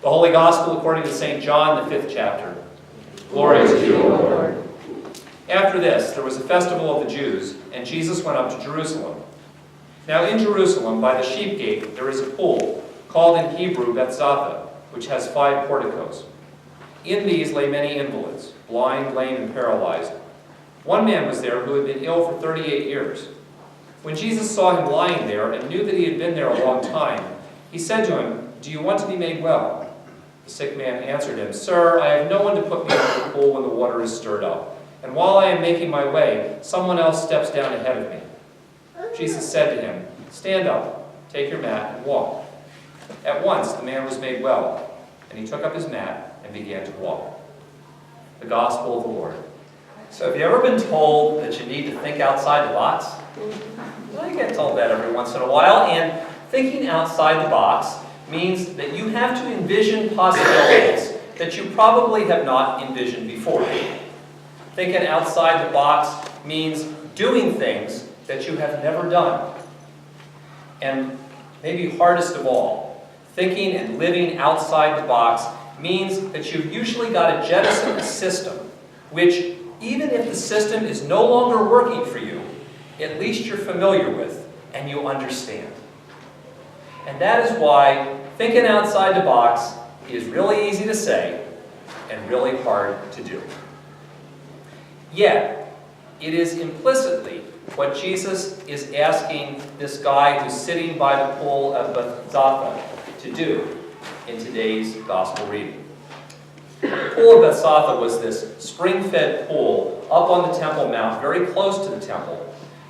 The Holy Gospel according to St. John, the 5th chapter. Glory to you, O Lord. After this, there was a festival of the Jews, and Jesus went up to Jerusalem. Now in Jerusalem, by the sheep gate, there is a pool, called in Hebrew Bethzatha, which has 5 porticos. In these lay many invalids, blind, lame, and paralyzed. One man was there who had been ill for 38 years. When Jesus saw him lying there and knew that he had been there a long time, he said to him, "Do you want to be made well?" The sick man answered him, "Sir, I have no one to put me into the pool when the water is stirred up. And while I am making my way, someone else steps down ahead of me." Jesus said to him, "Stand up, take your mat, and walk." At once the man was made well, and he took up his mat and began to walk. The Gospel of the Lord. So have you ever been told that you need to think outside the box? Well, you get told that every once in a while, and thinking outside the box means that you have to envision possibilities that you probably have not envisioned before. Thinking outside the box means doing things that you have never done. And maybe hardest of all, thinking and living outside the box means that you've usually got to jettison a system, which, even if the system is no longer working for you, at least you're familiar with and you understand. And that is why thinking outside the box is really easy to say and really hard to do. Yet, it is implicitly what Jesus is asking this guy who's sitting by the pool of Bethzatha to do in today's gospel reading. The pool of Bethzatha was this spring-fed pool up on the Temple Mount, very close to the temple.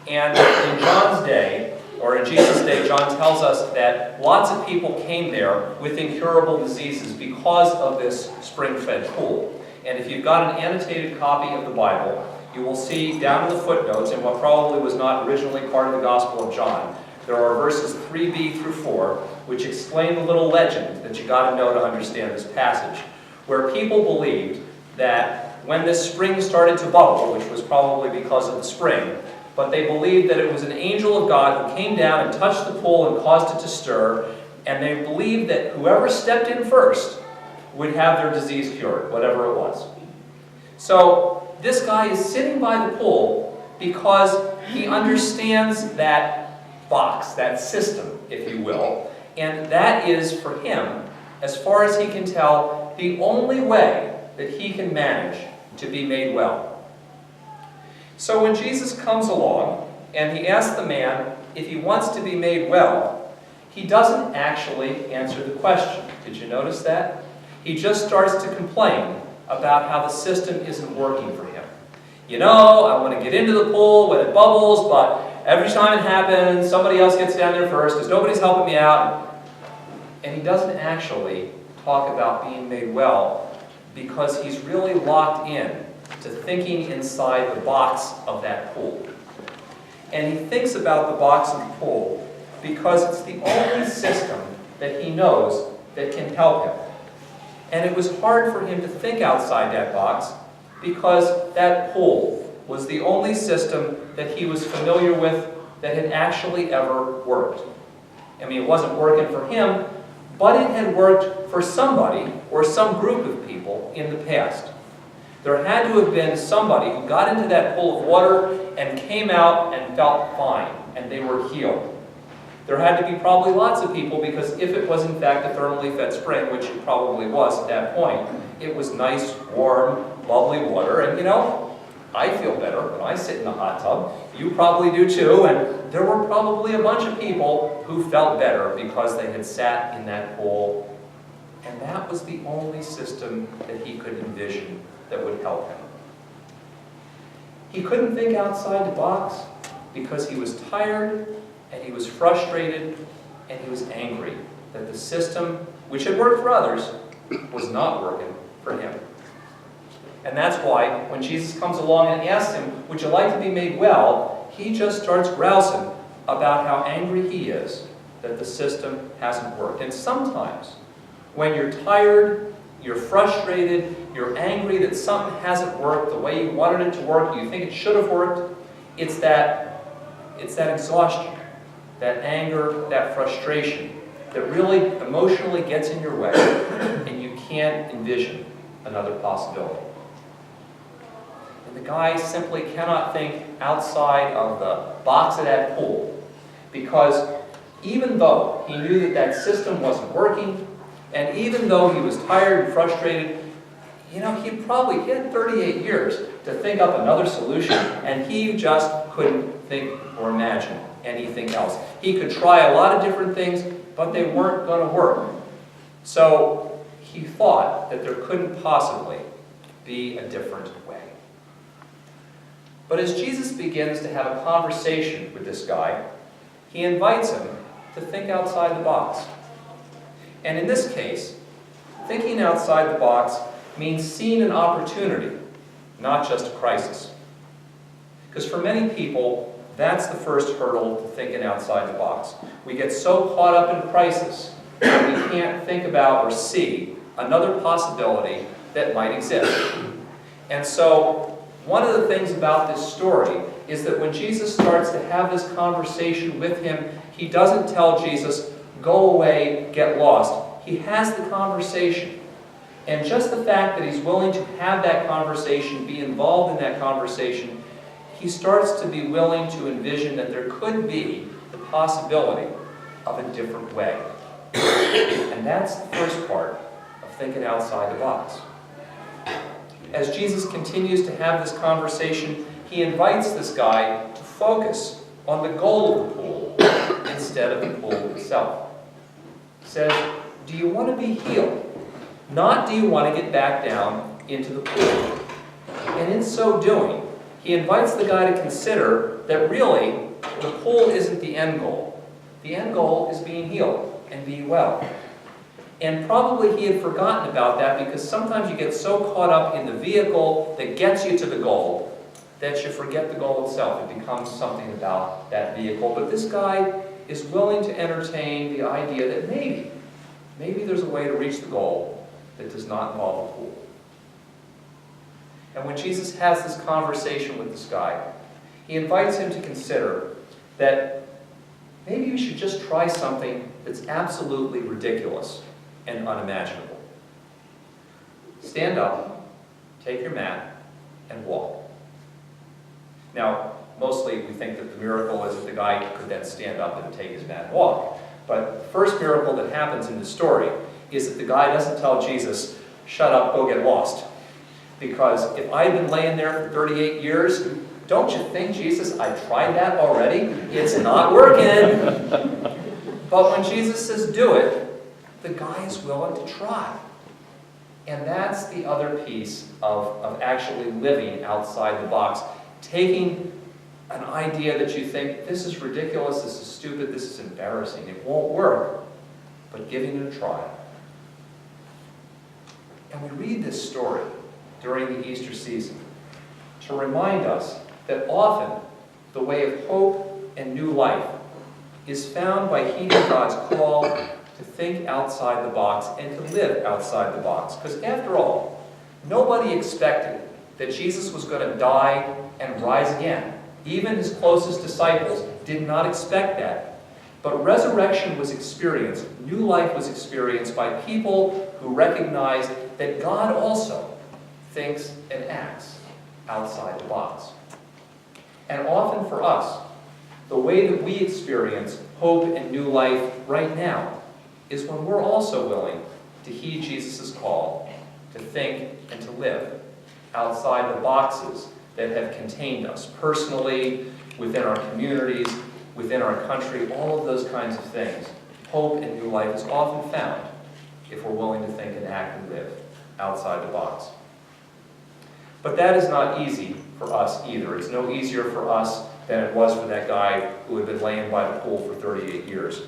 And in John's day, or in Jesus' day, John tells us that lots of people came there with incurable diseases because of this spring-fed pool. And if you've got an annotated copy of the Bible, you will see down in the footnotes, in what probably was not originally part of the Gospel of John, there are verses 3b through 4, which explain the little legend that you got to know to understand this passage, where people believed that when this spring started to bubble, which was probably because of the spring, but they believed that it was an angel of God who came down and touched the pool and caused it to stir, and they believed that whoever stepped in first would have their disease cured, whatever it was. So this guy is sitting by the pool because he understands that box, that system, if you will, and that is, for him, as far as he can tell, the only way that he can manage to be made well. So when Jesus comes along and he asks the man if he wants to be made well, he doesn't actually answer the question. Did you notice that? He just starts to complain about how the system isn't working for him. You know, I want to get into the pool when it bubbles, but every time it happens, somebody else gets down there first because nobody's helping me out. And he doesn't actually talk about being made well because he's really locked in to thinking inside the box of that pool. And he thinks about the box of the pool because it's the only system that he knows that can help him. And it was hard for him to think outside that box because that pool was the only system that he was familiar with that had actually ever worked. I mean, it wasn't working for him, but it had worked for somebody or some group of people in the past. There had to have been somebody who got into that pool of water and came out and felt fine, and they were healed. There had to be probably lots of people, because if it was in fact a thermally fed spring, which it probably was at that point, it was nice, warm, lovely water, and you know, I feel better when I sit in the hot tub. You probably do too, and there were probably a bunch of people who felt better because they had sat in that pool, and that was the only system that he could envision that would help him. He couldn't think outside the box because he was tired, and he was frustrated, and he was angry that the system, which had worked for others, was not working for him. And that's why when Jesus comes along and asks him, "Would you like to be made well?" he just starts grousing about how angry he is that the system hasn't worked. And sometimes, when you're tired, you're frustrated, you're angry that something hasn't worked the way you wanted it to work, you think it should have worked, it's that exhaustion, that anger, that frustration that really emotionally gets in your way and you can't envision another possibility. And the guy simply cannot think outside of the box of that pool, because even though he knew that that system wasn't working, and even though he was tired and frustrated, he had 38 years to think up another solution, and he just couldn't think or imagine anything else. He could try a lot of different things, but they weren't going to work. So he thought that there couldn't possibly be a different way. But as Jesus begins to have a conversation with this guy, he invites him to think outside the box. And in this case, thinking outside the box means seeing an opportunity, not just a crisis. Because for many people, that's the first hurdle to thinking outside the box. We get so caught up in crisis that we can't think about or see another possibility that might exist. And so, one of the things about this story is that when Jesus starts to have this conversation with him, he doesn't tell Jesus, go away, get lost. He has the conversation. And just the fact that he's willing to have that conversation, be involved in that conversation, he starts to be willing to envision that there could be the possibility of a different way. And that's the first part of thinking outside the box. As Jesus continues to have this conversation, he invites this guy to focus on the goal of the pool instead of the pool itself. He says, do you want to be healed? Not do you want to get back down into the pool. And in so doing, he invites the guy to consider that really, the pool isn't the end goal. The end goal is being healed and being well. And probably he had forgotten about that, because sometimes you get so caught up in the vehicle that gets you to the goal that you forget the goal itself. It becomes something about that vehicle. But this guy is willing to entertain the idea that maybe there's a way to reach the goal that does not involve a pool. And when Jesus has this conversation with this guy, he invites him to consider that maybe you should just try something that's absolutely ridiculous and unimaginable. Stand up, take your mat, and walk. Now, mostly we think that the miracle is that the guy could then stand up and take his mat and walk. But the first miracle that happens in the story is that the guy doesn't tell Jesus, shut up, go get lost. Because if I had been laying there for 38 years, don't you think, Jesus, I tried that already? It's not working. But when Jesus says do it, the guy is willing to try. And that's the other piece of actually living outside the box. Taking an idea that you think, this is ridiculous, this is stupid, this is embarrassing, it won't work, but giving it a try. And we read this story during the Easter season to remind us that often the way of hope and new life is found by heeding God's call to think outside the box and to live outside the box. Because after all, nobody expected that Jesus was going to die and rise again. Even his closest disciples did not expect that. But resurrection was experienced, new life was experienced by people who recognized that God also thinks and acts outside the box. And often for us, the way that we experience hope and new life right now is when we're also willing to heed Jesus' call to think and to live outside the boxes that have contained us personally, within our communities, within our country, all of those kinds of things. Hope and new life is often found if we're willing to think and act and live outside the box. But that is not easy for us either. It's no easier for us than it was for that guy who had been laying by the pool for 38 years.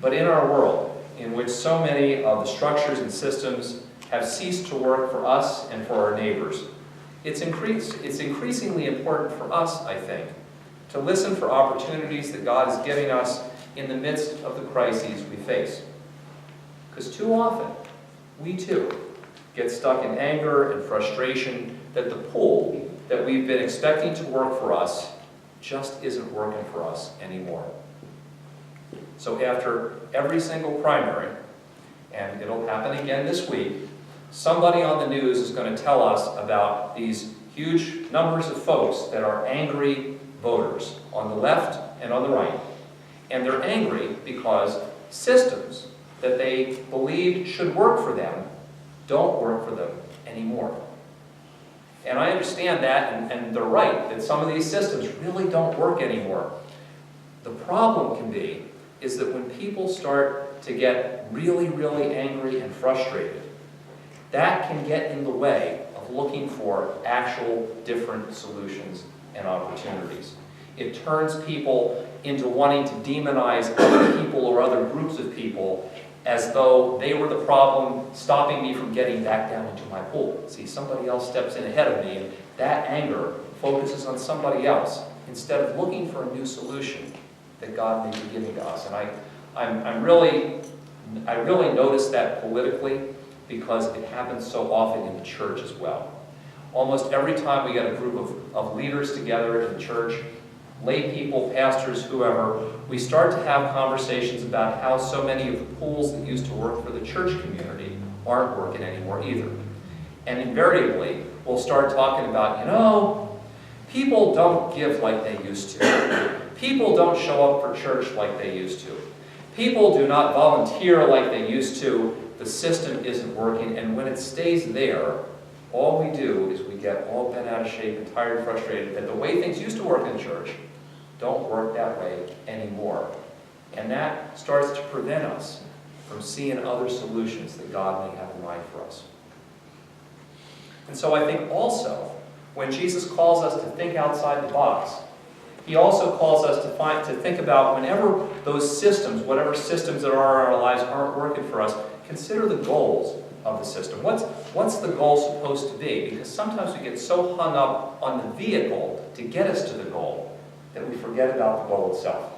But in our world, in which so many of the structures and systems have ceased to work for us and for our neighbors, it's increasingly important for us, I think, to listen for opportunities that God is giving us in the midst of the crises we face. Because too often, we too get stuck in anger and frustration that the pool that we've been expecting to work for us just isn't working for us anymore. So after every single primary, and it'll happen again this week, somebody on the news is going to tell us about these huge numbers of folks that are angry voters on the left and on the right. And they're angry because systems that they believed should work for them don't work for them anymore. And I understand that, and they're right, that some of these systems really don't work anymore. The problem can be is that when people start to get really, really angry and frustrated, that can get in the way of looking for actual different solutions and opportunities. It turns people into wanting to demonize other people or other groups of people as though they were the problem stopping me from getting back down into my pool. See, somebody else steps in ahead of me, and that anger focuses on somebody else instead of looking for a new solution that God may be giving to us. And I really notice that politically because it happens so often in the church as well. Almost every time we get a group of leaders together in the church, lay people, pastors, whoever, we start to have conversations about how so many of the pools that used to work for the church community aren't working anymore either. And invariably, we'll start talking about, people don't give like they used to. People don't show up for church like they used to. People do not volunteer like they used to. The system isn't working, and when it stays there, all we do is we get all bent out of shape and tired and frustrated that the way things used to work in church don't work that way anymore. And that starts to prevent us from seeing other solutions that God may have in mind for us. And so I think also, when Jesus calls us to think outside the box, he also calls us to think about whenever those systems, whatever systems that are in our lives aren't working for us, consider the goals of the system. What's the goal supposed to be? Because sometimes we get so hung up on the vehicle to get us to the goal that we forget about the goal itself.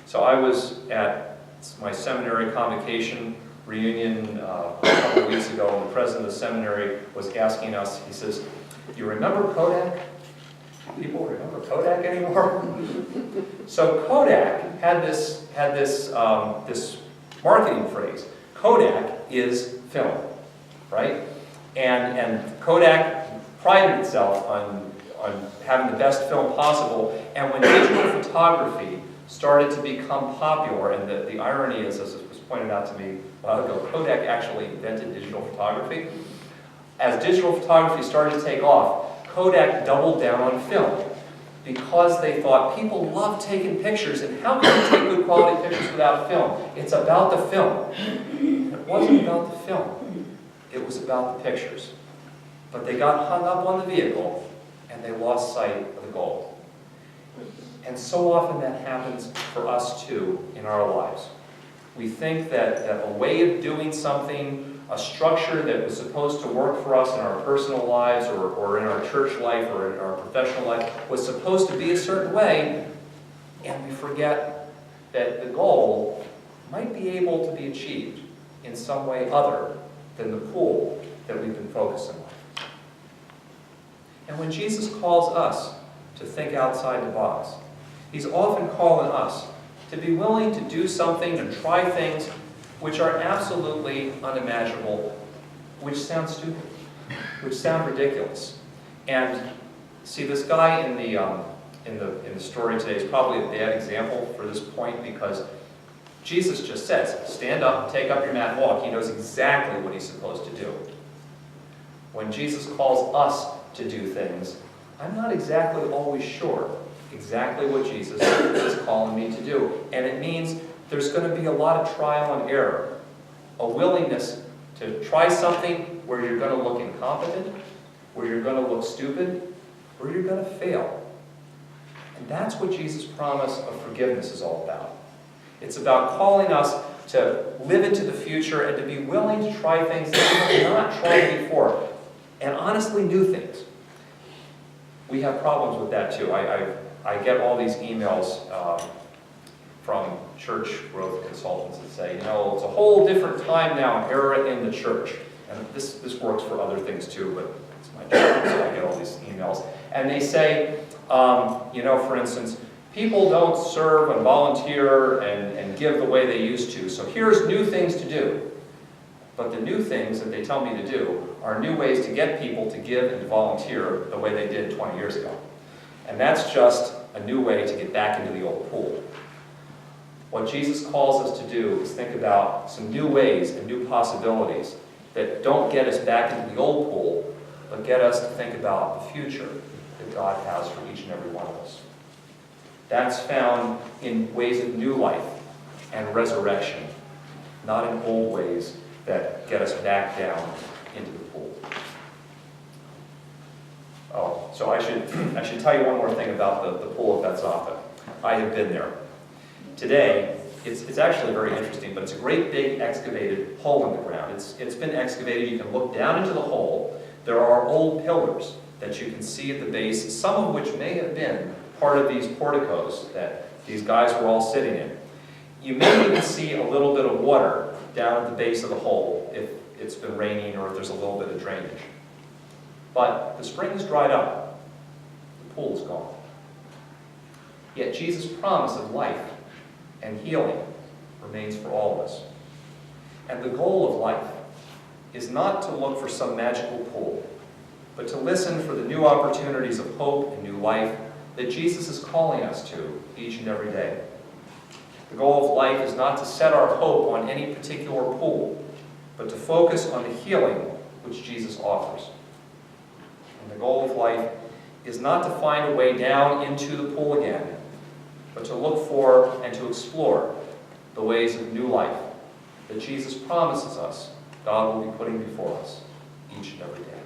So I was at my seminary convocation reunion a couple of weeks ago, and the president of the seminary was asking us, he says, "You remember Kodak? Do people remember Kodak anymore?" So Kodak had this marketing phrase. Kodak is film, right? And Kodak prided itself on having the best film possible. And when digital photography started to become popular, and the irony is, as it was pointed out to me a while ago, Kodak actually invented digital photography. As digital photography started to take off, Kodak doubled down on film because they thought people love taking pictures, and how can you take good quality pictures without film? It's about the film. It wasn't about the film. It was about the pictures. But they got hung up on the vehicle, and they lost sight of the goal. And so often that happens for us too in our lives. We think that a way of doing something, a structure that was supposed to work for us in our personal lives or in our church life or in our professional life was supposed to be a certain way, and we forget that the goal might be able to be achieved in some way other than the pool that we've been focusing on. And when Jesus calls us to think outside the box, he's often calling us to be willing to do something and try things which are absolutely unimaginable, which sound stupid, which sound ridiculous. And see, this guy in the story today is probably a bad example for this point, because Jesus just says, stand up, take up your mat, and walk. He knows exactly what he's supposed to do. When Jesus calls us to do things, I'm not exactly always sure exactly what Jesus is calling me to do. And it means there's going to be a lot of trial and error, a willingness to try something where you're going to look incompetent, where you're going to look stupid, where you're going to fail. And that's what Jesus' promise of forgiveness is all about. It's about calling us to live into the future and to be willing to try things that we have not tried before, and honestly new things. We have problems with that too. I get all these emails from church growth consultants that say, it's a whole different time now, an era in the church. And this works for other things too, but it's my job, so I get all these emails. And they say, for instance, People don't serve and volunteer and give the way they used to. So here's new things to do. But the new things that they tell me to do are new ways to get people to give and to volunteer the way they did 20 years ago. And that's just a new way to get back into the old pool. What Jesus calls us to do is think about some new ways and new possibilities that don't get us back into the old pool, but get us to think about the future that God has for each and every one of us. That's found in ways of new life and resurrection, not in old ways that get us back down into the pool. Oh, so I should tell you one more thing about the pool of Bethzatha. I have been there. Today, it's actually very interesting, but it's a great big excavated hole in the ground. It's been excavated. You can look down into the hole. There are old pillars that you can see at the base, some of which may have been part of these porticos that these guys were all sitting in. You may even see a little bit of water down at the base of the hole if it's been raining or if there's a little bit of drainage. But the spring has dried up. The pool is gone. Yet Jesus' promise of life and healing remains for all of us. And the goal of life is not to look for some magical pool, but to listen for the new opportunities of hope and new life that Jesus is calling us to each and every day. The goal of life is not to set our hope on any particular pool, but to focus on the healing which Jesus offers. And the goal of life is not to find a way down into the pool again, but to look for and to explore the ways of new life that Jesus promises us God will be putting before us each and every day.